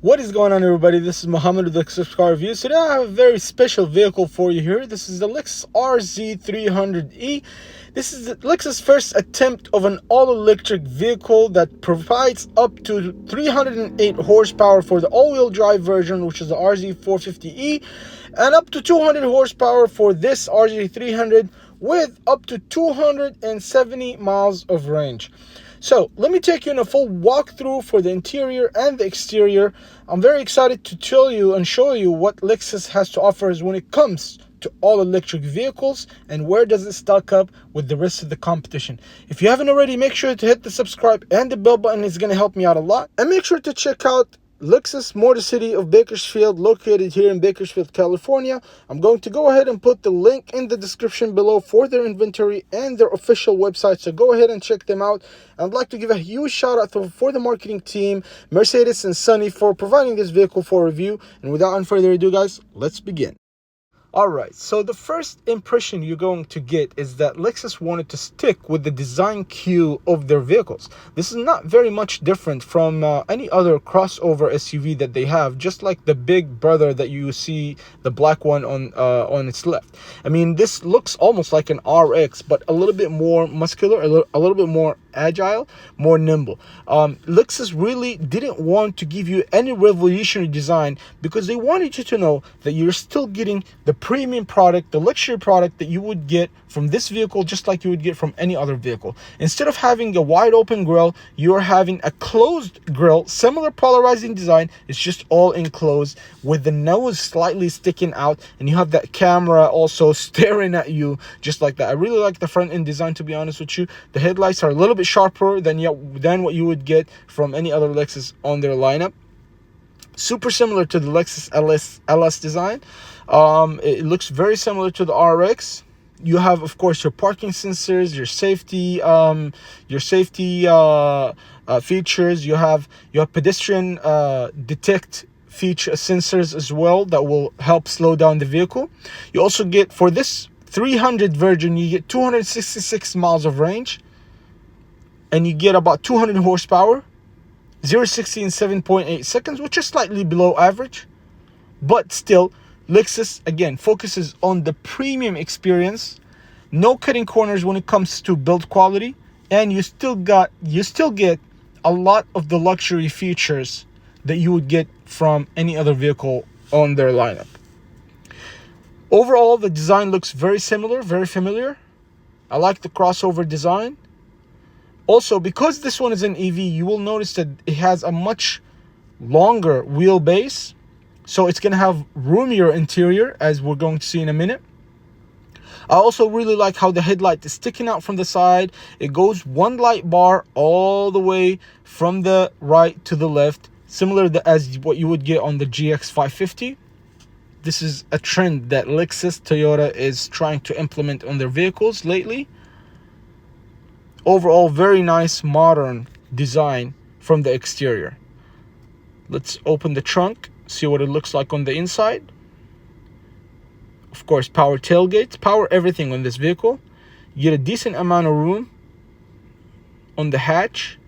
What is going on, everybody? This is Mohammed with Lexus Car Reviews. Today I have a very special vehicle for you here. This is the Lexus RZ 300e. This is the Lexus' first attempt of an all-electric vehicle that provides up to 308 horsepower for the all-wheel drive version, which is the RZ 450e, and up to 200 horsepower for this RZ 300 with up to 270 miles of range. So let me take you in a full walkthrough for the interior and the exterior. I'm very excited to tell you and show you what Lexus has to offer when it comes to all electric vehicles and where does it stack up with the rest of the competition. If you haven't already, make sure to hit the subscribe and the bell button. It's going to help me out a lot. And make sure to check out Lexus Motorcity of Bakersfield, located here in Bakersfield, California. I'm going to go ahead and put the link in the description below for their inventory and their official website, so go ahead and check them out. I'd like to give a huge shout out for the marketing team, Mercedes and Sunny, for providing this vehicle for review. And without any further ado, guys, let's begin. Alright, so the first impression you're going to get is that Lexus wanted to stick with the design cue of their vehicles. This is not very much different from any other crossover SUV that they have, just like the big brother that you see, the black one on its left. I mean, this looks almost like an RX, but a little bit more muscular, a little bit more agile, more nimble. Lexus really didn't want to give you any revolutionary design because they wanted you to know that you're still getting the premium product, the luxury product that you would get from this vehicle, just like you would get from any other vehicle. Instead of having a wide open grille, you're having a closed grille, similar polarizing design. It's just all enclosed with the nose slightly sticking out, and you have that camera also staring at you just like that. I really like the front end design, to be honest with you. The headlights are a little bit sharper than what you would get from any other Lexus on their lineup. Super similar to the Lexus LS design. It looks very similar to the RX. You have, of course, your parking sensors, your safety features. You have pedestrian detect feature sensors as well that will help slow down the vehicle. You also get, for this 300 version, you get 266 miles of range, and you get about 200 horsepower, 0-60 in 7.8 seconds, which is slightly below average. But still, Lexus, again, focuses on the premium experience. No cutting corners when it comes to build quality. And you still get a lot of the luxury features that you would get from any other vehicle on their lineup. Overall, the design looks very similar, very familiar. I like the crossover design. Also, because this one is an EV, you will notice that it has a much longer wheelbase. So it's going to have roomier interior, as we're going to see in a minute. I also really like how the headlight is sticking out from the side. It goes one light bar all the way from the right to the left, similar as what you would get on the GX 550. This is a trend that Lexus Toyota is trying to implement on their vehicles lately. Overall, very nice modern design from the exterior. Let's open the trunk, see what it looks like on the inside. Of course, power tailgates, power everything on this vehicle. You get a decent amount of room on the hatch.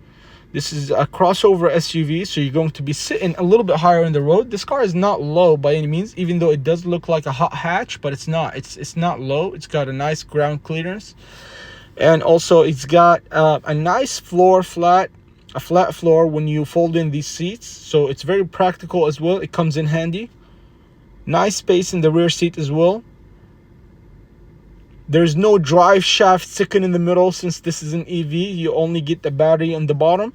This is a crossover SUV, so you're going to be sitting a little bit higher in the road. This car is not low by any means, even though it does look like a hot hatch, but it's not. It's not low. It's got a nice ground clearance. And also, it's got a nice floor, flat floor when you fold in these seats. So it's very practical as well. It comes in handy. Nice space in the rear seat as well. There's no drive shaft sticking in the middle since this is an EV. You only get the battery on the bottom.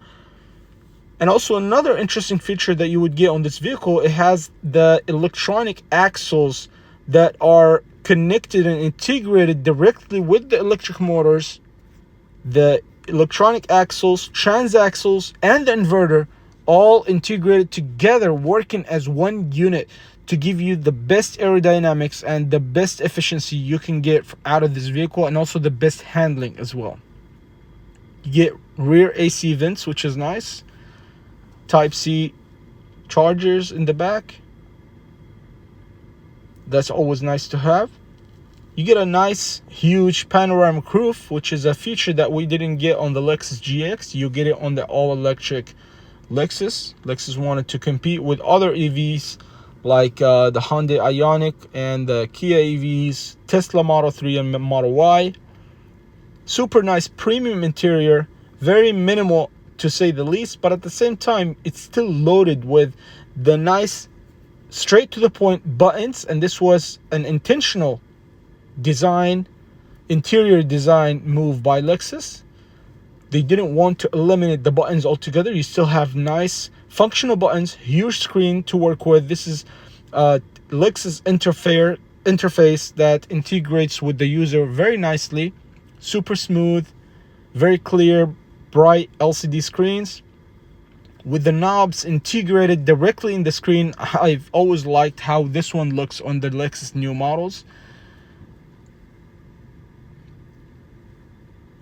And also, another interesting feature that you would get on this vehicle, it has the electronic axles that are connected and integrated directly with the electric motors. The electronic axles, transaxles, and the inverter all integrated together, working as one unit to give you the best aerodynamics and the best efficiency you can get out of this vehicle, and also the best handling as well. You get rear AC vents, which is nice. Type-C chargers in the back. That's always nice to have. You get a nice huge panoramic roof, which is a feature that we didn't get on the Lexus GX. You get it on the all-electric Lexus wanted to compete with other EVs like the Hyundai Ioniq and the Kia EVs, Tesla Model 3 and Model Y. Super nice premium interior, very minimal to say the least, but at the same time it's still loaded with the nice straight to the point buttons, and this was an intentional interior design move by Lexus. They didn't want to eliminate the buttons altogether. You still have nice functional buttons, huge screen to work with. This is Lexus interface that integrates with the user very nicely. Super smooth, very clear, bright LCD screens with the knobs integrated directly in the screen. I've always liked how this one looks on the Lexus new models.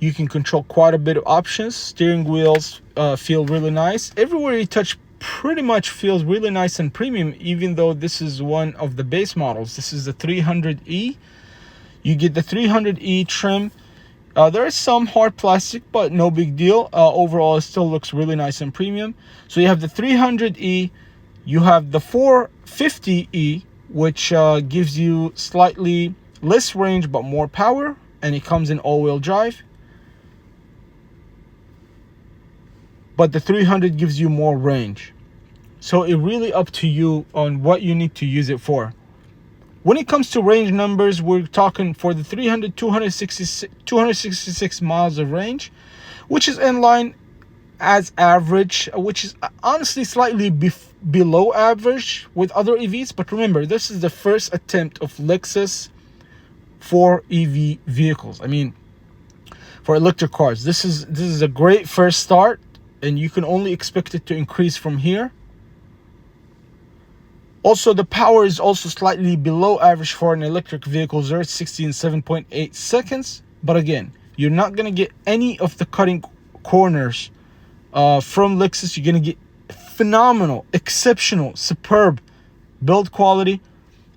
You can control quite a bit of options. Steering wheels feel really nice. Everywhere you touch pretty much feels really nice and premium, even though this is one of the base models. This is the 300E. You get the 300E trim. There is some hard plastic, but no big deal. Overall, it still looks really nice and premium. So you have the 300E. You have the 450E, which gives you slightly less range but more power, and it comes in all-wheel drive. But the 300 gives you more range. So it really up to you on what you need to use it for. When it comes to range numbers, we're talking for the 300, 266 miles of range, which is in line as average, which is honestly slightly below average with other EVs. But remember, this is the first attempt of Lexus for EV vehicles. I mean, for electric cars. This is a great first start, and you can only expect it to increase from here. Also, the power is also slightly below average for an electric vehicle. There it's 67.8 seconds. But again, you're not going to get any of the cutting corners from Lexus. You're going to get phenomenal, exceptional, superb build quality.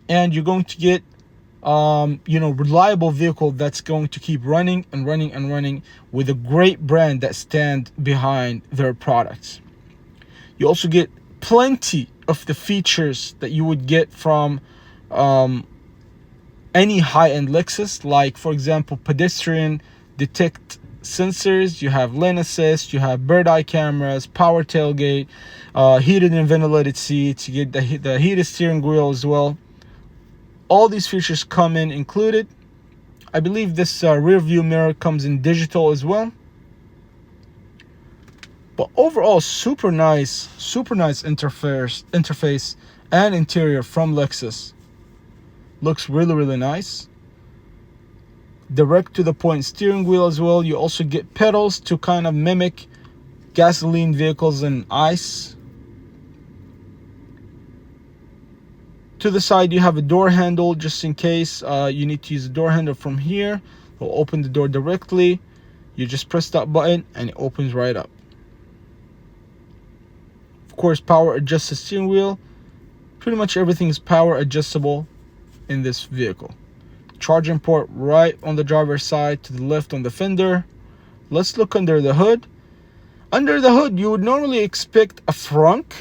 And you're going to get, reliable vehicle that's going to keep running and running and running with a great brand that stand behind their products. You also get plenty of the features that you would get from any high-end Lexus, like for example pedestrian detect sensors. You have lane assist, you have bird eye cameras, power tailgate, heated and ventilated seats. You get the heated steering wheel as well. All these features come in included. I believe this rear view mirror comes in digital as well. But overall, super nice interface and interior from Lexus. Looks really nice. Direct to the point steering wheel as well. You also get pedals to kind of mimic gasoline vehicles and ICE. To the side, you have a door handle just in case you need to use the door handle from here. It'll open the door directly. You just press that button and it opens right up. Of course, power adjusted steering wheel. Pretty much everything is power adjustable in this vehicle. Charging port right on the driver's side, to the left on the fender. Let's look under the hood. Under the hood, you would normally expect a frunk,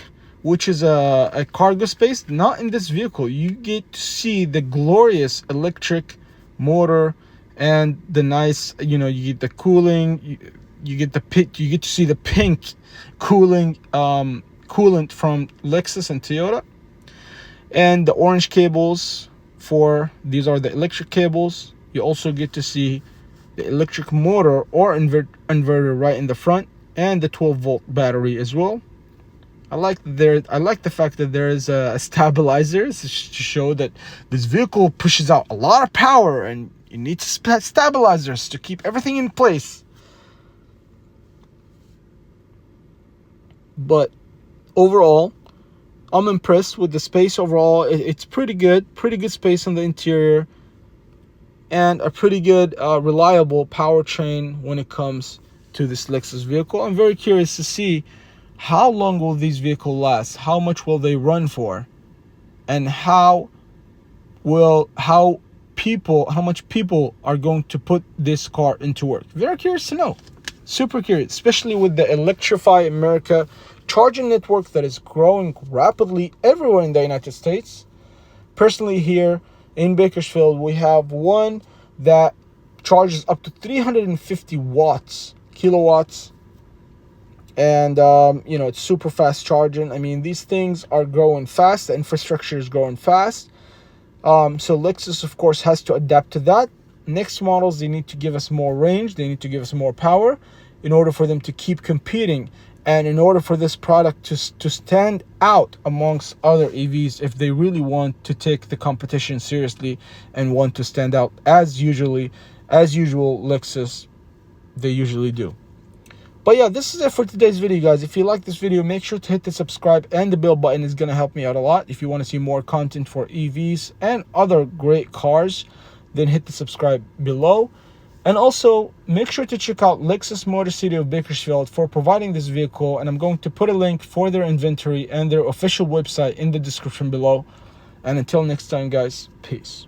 which is a cargo space. Not in this vehicle. You get to see the glorious electric motor and the nice, you get the cooling. You get to see the pink cooling coolant from Lexus and Toyota, and the orange cables these are the electric cables. You also get to see the electric motor or inverter right in the front, and the 12-volt battery as well. I like the fact that there is a stabilizer to show that this vehicle pushes out a lot of power and you need stabilizers to keep everything in place. But overall, I'm impressed with the space. Overall, it's pretty good space on the interior, and a pretty good reliable powertrain when it comes to this Lexus vehicle. I'm very curious to see how long will these vehicles last, how much will they run for, and how much people are going to put this car into work. Very curious to know. Super curious, especially with the Electrify America charging network that is growing rapidly everywhere in the United States. Personally, here in Bakersfield, we have one that charges up to 350 kilowatts, and you know, it's super fast charging. I mean, these things are growing fast. The infrastructure is growing fast. So Lexus, of course, has to adapt to that. Next models, they need to give us more range, they need to give us more power in order for them to keep competing, and in order for this product to stand out amongst other EVs, if they really want to take the competition seriously and want to stand out as usual, Lexus, they usually do. But yeah, this is it for today's video, guys. If you like this video, make sure to hit the subscribe and the bell button. Is going to help me out a lot. If you want to see more content for EVs and other great cars, then hit the subscribe below. And also, make sure to check out Lexus Motorcity of Bakersfield for providing this vehicle. And I'm going to put a link for their inventory and their official website in the description below. And until next time, guys, peace.